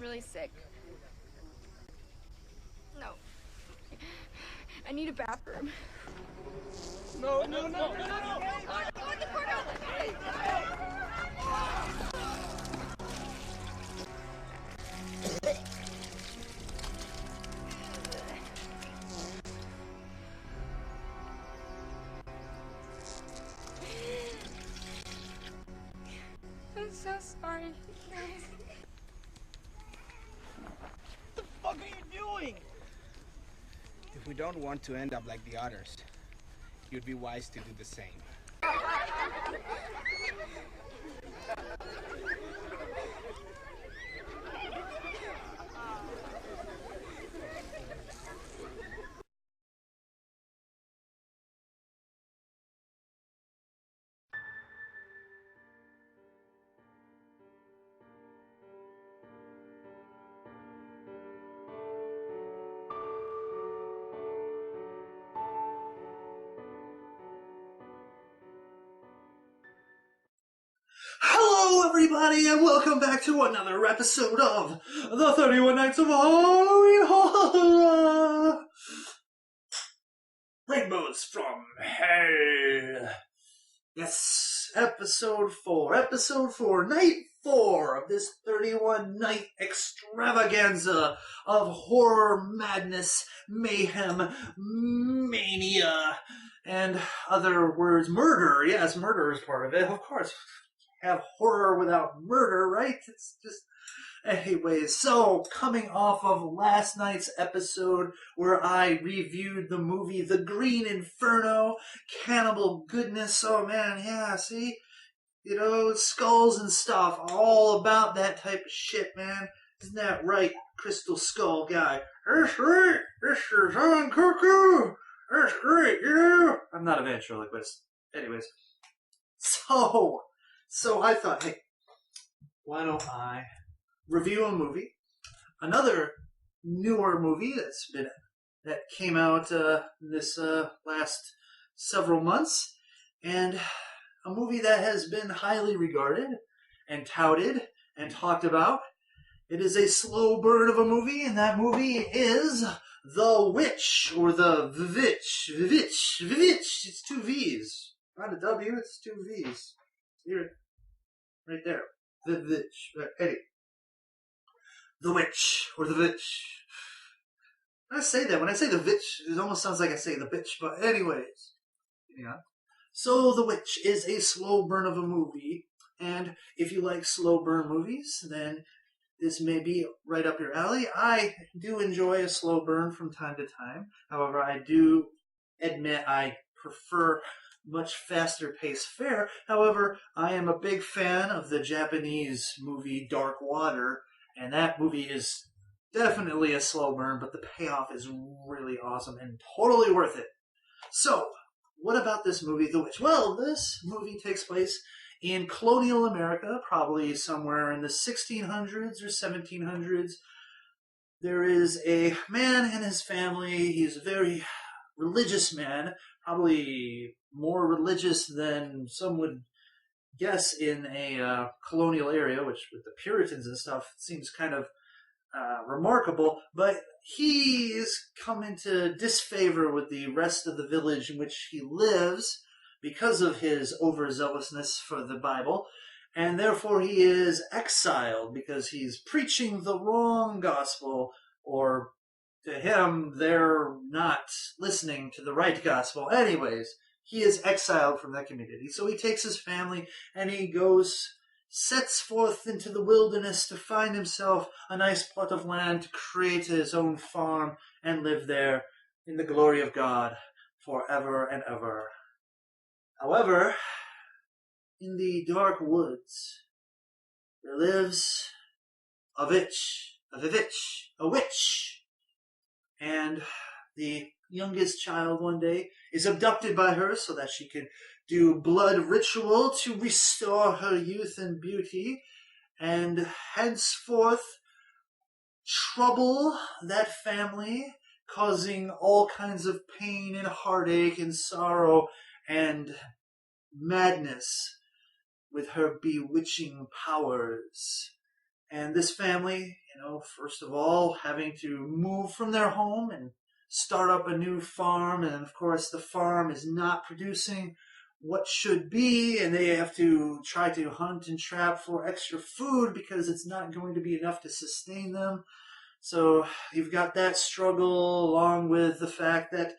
really sick. No. I need a bathroom. No. Go in the corner! Hey! I'm so sorry, guys. What the fuck are you doing? If we don't want to end up like the others, you'd be wise to do the same. Hello everybody and welcome back to another episode of the 31 Nights of Halloween Horror! Rainbows from Hell. Yes, episode 4, night 4 of this 31 night extravaganza of horror, madness, mayhem, mania, and other words. Murder, yes, murder is part of it, of course. Have horror without murder, right? It's just... Anyways, so coming off of last night's episode where I reviewed the movie The Green Inferno, Cannibal Goodness, oh man, yeah, see? You know, skulls and stuff, all about that type of shit, man. Isn't that right, Crystal Skull guy? That's right, this is Zankoku! That's great, you know? I'm not a ventriloquist. Anyways. So I thought, hey, why don't I review a movie, another newer movie that came out this last several months, and a movie that has been highly regarded and touted and talked about. It is a slow burn of a movie, and that movie is The Witch, or the VVitch. VVitch. It's two V's. Not a W, it's two V's. Here. Right there. VVitch. Eddie. The Witch, or the Vitch. I say that. When I say the Vitch, it almost sounds like I say the bitch, but anyways. Yeah. So, The Witch is a slow burn of a movie, and if you like slow burn movies, then this may be right up your alley. I do enjoy a slow burn from time to time. However, I do admit I prefer much faster paced fare. However, I am a big fan of the Japanese movie Dark Water, and that movie is definitely a slow burn, but the payoff is really awesome and totally worth it. So, what about this movie, The Witch? Well, this movie takes place in colonial America, probably somewhere in the 1600s or 1700s. There is a man and his family. He's a very religious man, probably more religious than some would guess in a colonial area, which with the Puritans and stuff seems kind of remarkable, but he is come into disfavor with the rest of the village in which he lives because of his overzealousness for the Bible, and therefore he is exiled because he's preaching the wrong gospel, or to him, they're not listening to the right gospel. Anyways, he is exiled from that community. So he takes his family and he sets forth into the wilderness to find himself a nice plot of land to create his own farm and live there in the glory of God forever and ever. However, in the dark woods, there lives a witch, and the youngest child one day is abducted by her so that she can do blood ritual to restore her youth and beauty, and henceforth trouble that family, causing all kinds of pain and heartache and sorrow and madness with her bewitching powers. And this family, first of all, having to move from their home and start up a new farm. And of course, the farm is not producing what should be, and they have to try to hunt and trap for extra food because it's not going to be enough to sustain them. So you've got that struggle, along with the fact that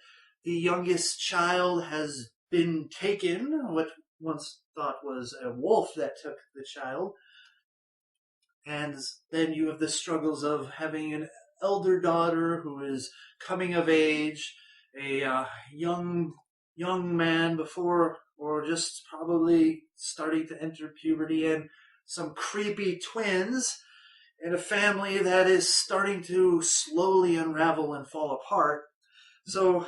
the youngest child has been taken, what once thought was a wolf that took the child. And then you have the struggles of having an elder daughter who is coming of age, a young man before, or just probably starting to enter puberty, and some creepy twins, and a family that is starting to slowly unravel and fall apart. So,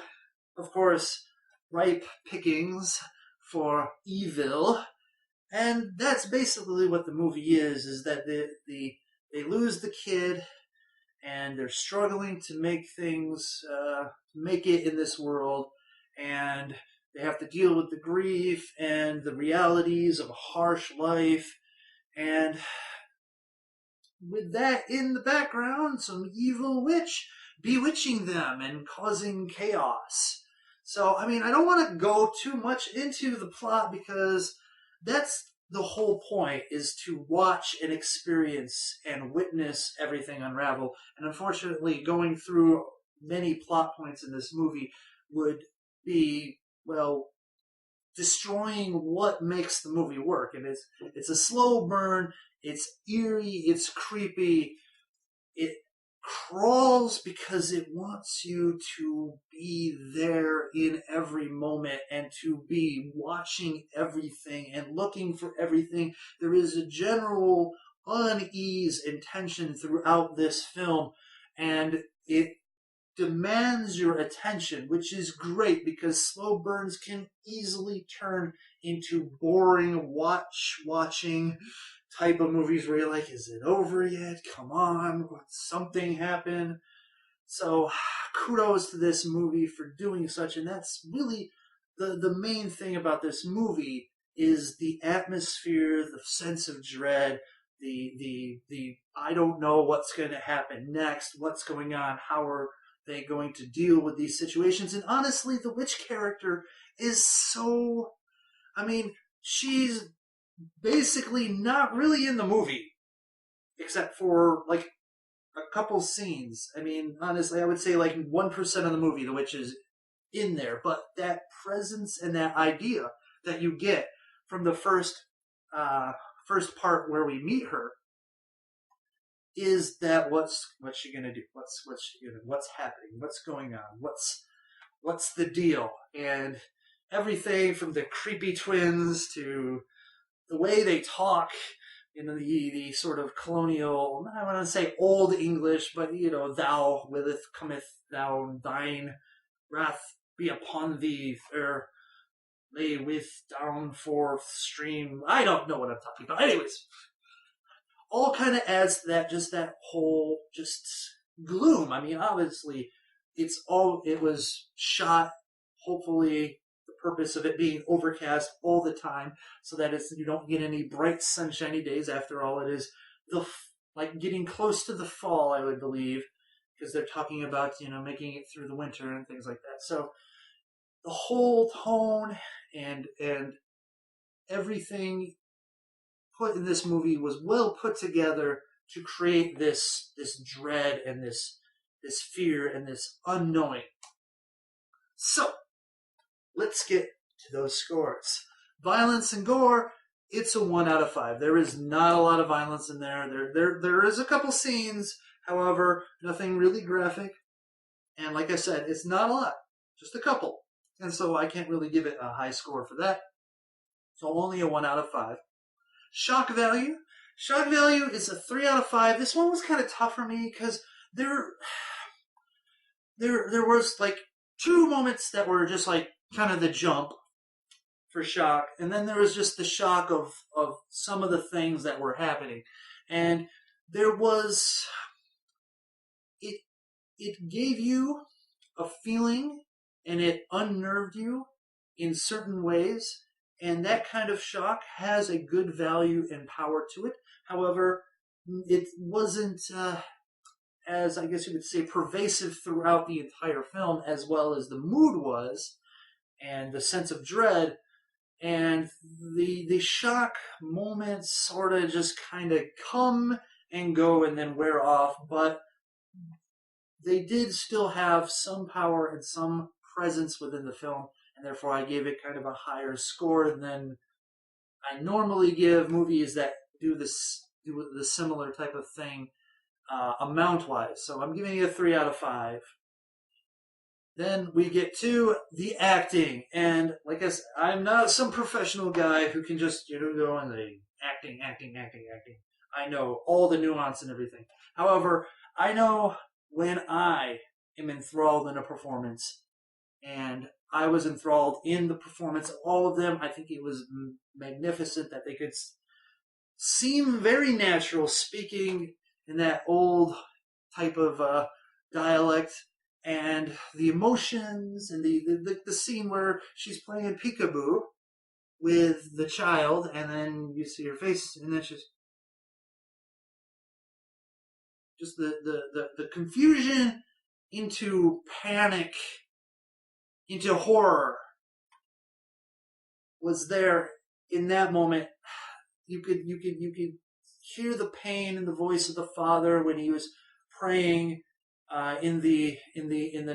of course, ripe pickings for evil. And that's basically what the movie is that they lose the kid, and they're struggling to make things, make it in this world, and they have to deal with the grief and the realities of a harsh life, and with that in the background, some evil witch bewitching them and causing chaos. So, I don't want to go too much into the plot because that's the whole point, is to watch and experience and witness everything unravel. And unfortunately, going through many plot points in this movie would be, destroying what makes the movie work. And it's a slow burn, it's eerie, it's creepy, it crawls because it wants you to be there in every moment and to be watching everything and looking for everything. There is a general unease and tension throughout this film, and it demands your attention, which is great because slow burns can easily turn into boring watching type of movies where you're like, is it over yet? Come on, something happened. So kudos to this movie for doing such, and that's really the main thing about this movie is the atmosphere, the sense of dread, the I don't know what's going to happen next, what's going on, how are they going to deal with these situations. And honestly, the witch character is so, she's basically not really in the movie, except for a couple scenes. Honestly, I would say 1% of the movie the witch is in there, but that presence and that idea that you get from the first part where we meet her is that what's she gonna do? What's happening? What's going on? What's the deal? And everything from the creepy twins to the way they talk in the sort of colonial, I want to say old English, but thou willeth cometh thou, thine wrath be upon thee, or lay with down forth stream. I don't know what I'm talking about. Anyways, all kind of adds to that whole gloom. Obviously, it was shot, hopefully, the purpose of it being overcast all the time, so that you don't get any bright sunshiny days. After all, it is getting close to the fall, I would believe, because they're talking about, making it through the winter and things like that. So the whole tone and everything put in this movie was well put together to create this dread and this fear and this unknowing. So let's get to those scores. Violence and gore, it's a 1 out of 5. There is not a lot of violence in there. There is a couple scenes, however, nothing really graphic. And like I said, it's not a lot, just a couple. And so I can't really give it a high score for that. So only a 1 out of 5. Shock value is a 3 out of 5. This one was kind of tough for me because there was 2 moments that were just kind of the jump for shock, and then there was just the shock of some of the things that were happening. And there was it gave you a feeling, and it unnerved you in certain ways. And that kind of shock has a good value and power to it. However, it wasn't as, I guess you would say, pervasive throughout the entire film, as well as the mood was, and the sense of dread, and the shock moments sort of just kind of come and go and then wear off, but they did still have some power and some presence within the film, and therefore I gave it kind of a higher score than I normally give movies that do the similar type of thing amount-wise. So I'm giving it a 3 out of 5. Then we get to the acting, and like I said, I'm not some professional guy who can just go and the acting. I know all the nuance and everything. However, I know when I am enthralled in a performance, and I was enthralled in the performance of all of them. I think it was magnificent that they could seem very natural, speaking in that old type of dialect, and the emotions, and the scene where she's playing peekaboo with the child, and then you see her face, and then she's just the confusion into panic, into horror was there in that moment. You could hear the pain in the voice of the father when he was praying in the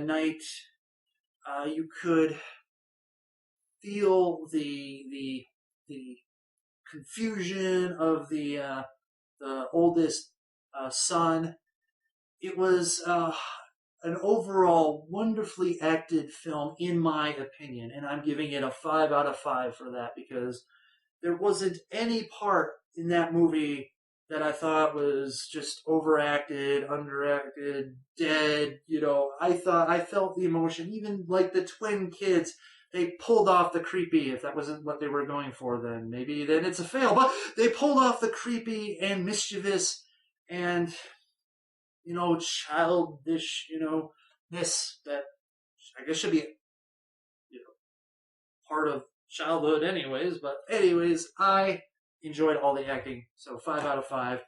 night. You could feel the confusion of the oldest son. It was an overall wonderfully acted film, in my opinion, and I'm giving it a 5 out of 5 for that, because there wasn't any part in that movie that I thought was just overacted, underacted, dead. I felt the emotion. Even like the twin kids, they pulled off the creepy. If that wasn't what they were going for, then maybe then it's a fail. But they pulled off the creepy and mischievous and childish, this that I guess should be, part of childhood anyways. But anyways, I enjoyed all the acting, so 5 out of 5.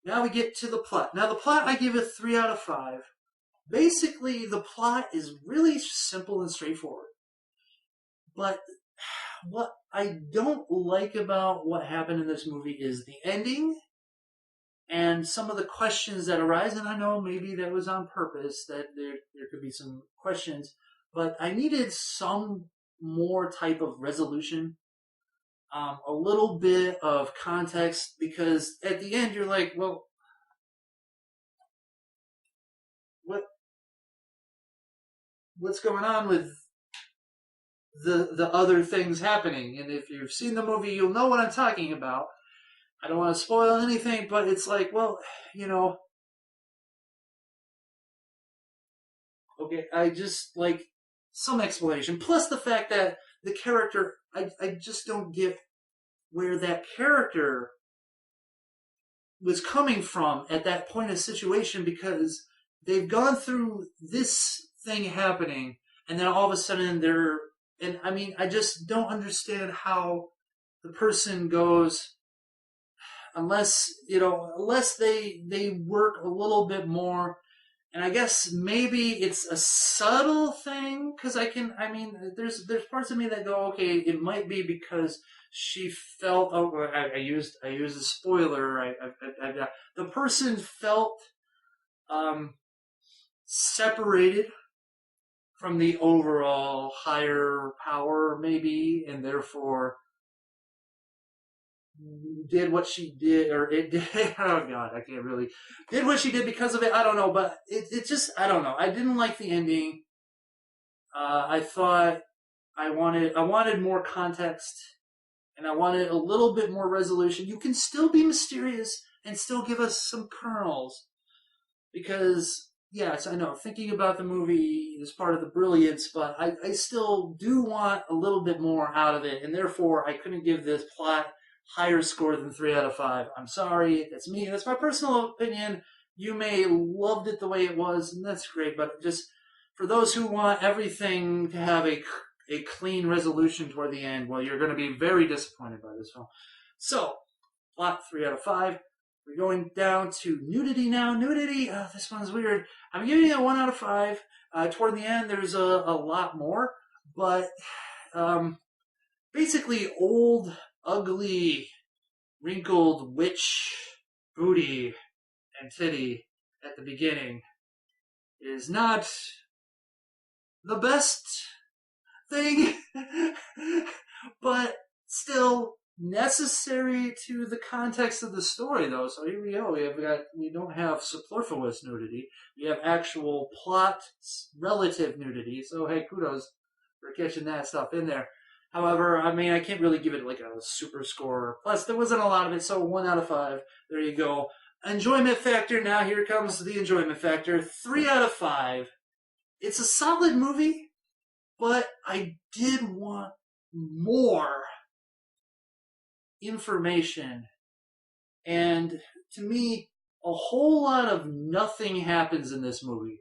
Now we get to the plot. Now the plot, I give it 3 out of 5. Basically, the plot is really simple and straightforward. But what I don't like about what happened in this movie is the ending and some of the questions that arise. And I know maybe that was on purpose, that there could be some questions, but I needed some more type of resolution, a little bit of context, because at the end you're like, well, what's going on with the other things happening? And if you've seen the movie, you'll know what I'm talking about. I don't want to spoil anything, but it's like, well, okay, I just like some explanation. Plus the fact that the character, I just don't get where that character was coming from at that point of situation, because they've gone through this thing happening, and then all of a sudden I just don't understand how the person goes, unless they work a little bit more. And I guess maybe it's a subtle thing, because there's parts of me that go, okay, it might be because she felt, I used a spoiler, the person felt separated from the overall higher power, maybe, and therefore did what she did, or it did, oh god, I can't really, did what she did because of it, I don't know, but it just, I don't know, I didn't like the ending. I thought I wanted more context, and I wanted a little bit more resolution. You can still be mysterious and still give us some kernels, because, yes, I know, thinking about the movie is part of the brilliance, but I still do want a little bit more out of it, and therefore I couldn't give this plot higher score than 3 out of 5. I'm sorry, that's me, that's my personal opinion. You may loved it the way it was, and that's great, but just for those who want everything to have a clean resolution toward the end, well, you're going to be very disappointed by this film. So, plot 3 out of 5. We're going down to Nudity now. Nudity, this one's weird. I'm giving it a 1 out of 5. Toward the end, there's a lot more. But basically, old, ugly, wrinkled witch booty and titty at the beginning is not the best thing, but still necessary to the context of the story, though. So here we go. We don't have superfluous nudity. We have actual plot relative nudity. So hey, kudos for catching that stuff in there. However, I mean, I can't really give it like a super score. Plus, there wasn't a lot of it, so 1 out of 5. There you go. Enjoyment factor. Now here comes the enjoyment factor. 3 out of 5. It's a solid movie, but I did want more information. And to me, a whole lot of nothing happens in this movie.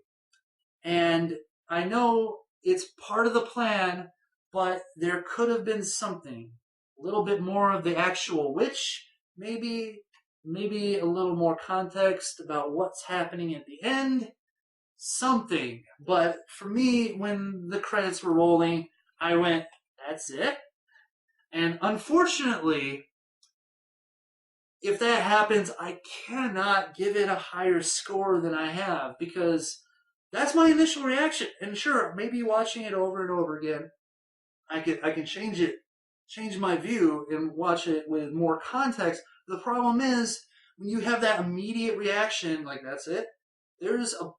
And I know it's part of the plan, but there could have been something. A little bit more of the actual witch, maybe a little more context about what's happening at the end. Something. But for me, when the credits were rolling, I went, that's it? And unfortunately, if that happens, I cannot give it a higher score than I have, because that's my initial reaction. And sure, maybe watching it over and over again, I can change my view and watch it with more context. The problem is, when you have that immediate reaction, like that's it, there's a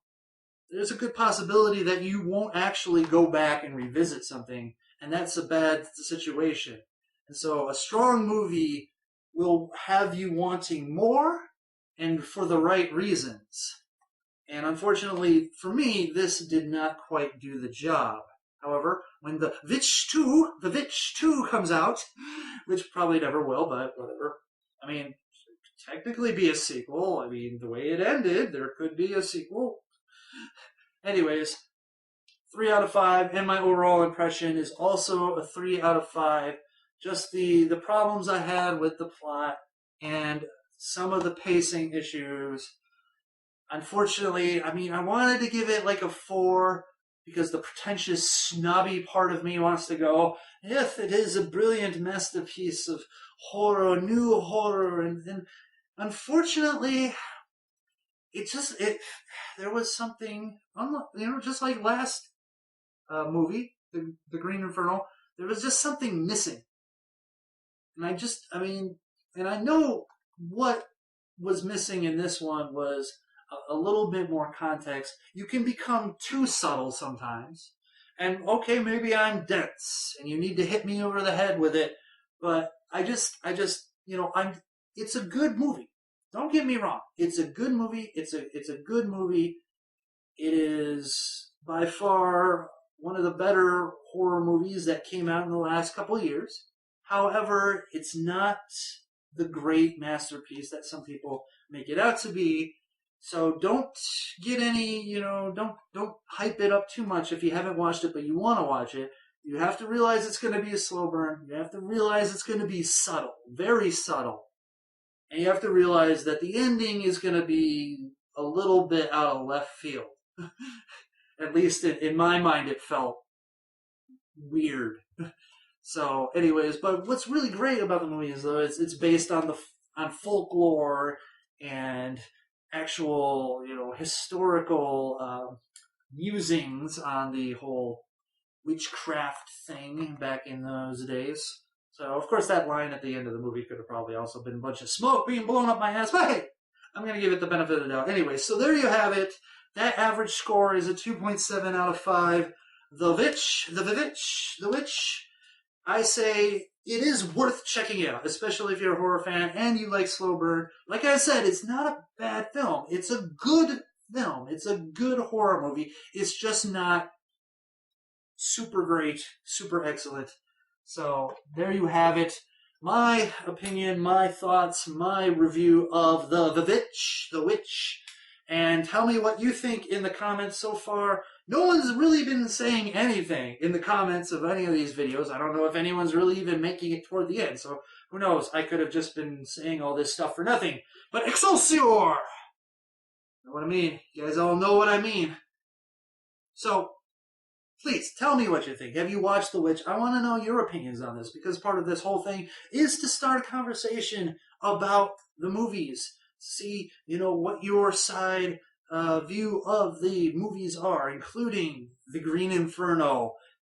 good possibility that you won't actually go back and revisit something, and that's a bad situation. And so a strong movie will have you wanting more, and for the right reasons. And unfortunately, for me, this did not quite do the job. However, when the VVitch 2 comes out, which probably never will, but whatever. I mean, it could technically be a sequel. I mean, the way it ended, there could be a sequel. Anyways, 3 out of 5, and my overall impression is also a 3 out of 5. Just the problems I had with the plot and some of the pacing issues. Unfortunately, I mean, I wanted to give it like a 4 because the pretentious, snobby part of me wants to go, yes, it is a brilliant masterpiece of horror, new horror, and unfortunately, there was something, just like last movie, the Green Inferno, there was just something missing. And I know what was missing in this one was a little bit more context. You can become too subtle sometimes. And okay, maybe I'm dense and you need to hit me over the head with it, but it's a good movie. Don't get me wrong. It's a good movie. It's a good movie. It is by far one of the better horror movies that came out in the last couple of years. However, it's not the great masterpiece that some people make it out to be. So don't get any, don't hype it up too much if you haven't watched it, but you want to watch it. You have to realize it's going to be a slow burn. You have to realize it's going to be subtle, very subtle. And you have to realize that the ending is going to be a little bit out of left field. At least in my mind, it felt weird. So, anyways, but what's really great about the movie is, though, it's based on folklore and actual, historical musings on the whole witchcraft thing back in those days. So, of course, that line at the end of the movie could have probably also been a bunch of smoke being blown up my ass, but hey, I'm going to give it the benefit of the doubt. Anyway, so there you have it. That average score is a 2.7 out of 5. The Witch, I say it is worth checking out, especially if you're a horror fan and you like slow burn. Like I said, it's not a bad film. It's a good film. It's a good horror movie. It's just not super great, super excellent. So there you have it. My opinion, my thoughts, my review of The Witch. and tell me what you think in the comments so far. No one's really been saying anything in the comments of any of these videos. I don't know if anyone's really even making it toward the end, so who knows? I could have just been saying all this stuff for nothing. But Excelsior! Know what I mean? You guys all know what I mean. So, please, tell me what you think. Have you watched The Witch? I want to know your opinions on this, because part of this whole thing is to start a conversation about the movies. See, what your side view of the movies are, including The Green Inferno,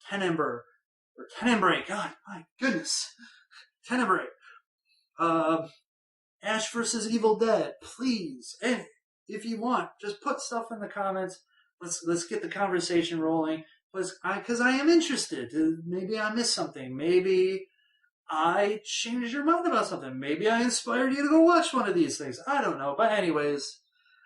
Tenebrae, God, my goodness, Tenebrae, Ash vs. Evil Dead, please. And if you want, just put stuff in the comments. Let's get the conversation rolling. Because I am interested. Maybe I missed something. Maybe I changed your mind about something. Maybe I inspired you to go watch one of these things. I don't know. But anyways,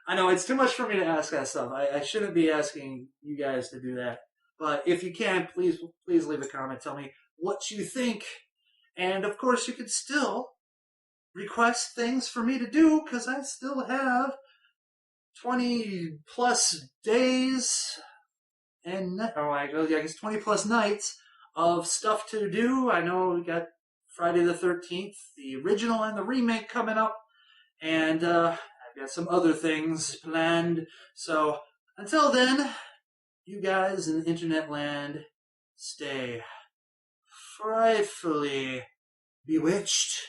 I know it's too much for me to ask that stuff. I shouldn't be asking you guys to do that. But if you can, please leave a comment. Tell me what you think. And of course, you could still request things for me to do, because I still have 20 plus days and I guess 20 plus nights of stuff to do. I know we got Friday the 13th, the original and the remake coming up, and I've got some other things planned. So until then, you guys in internet land, stay frightfully bewitched.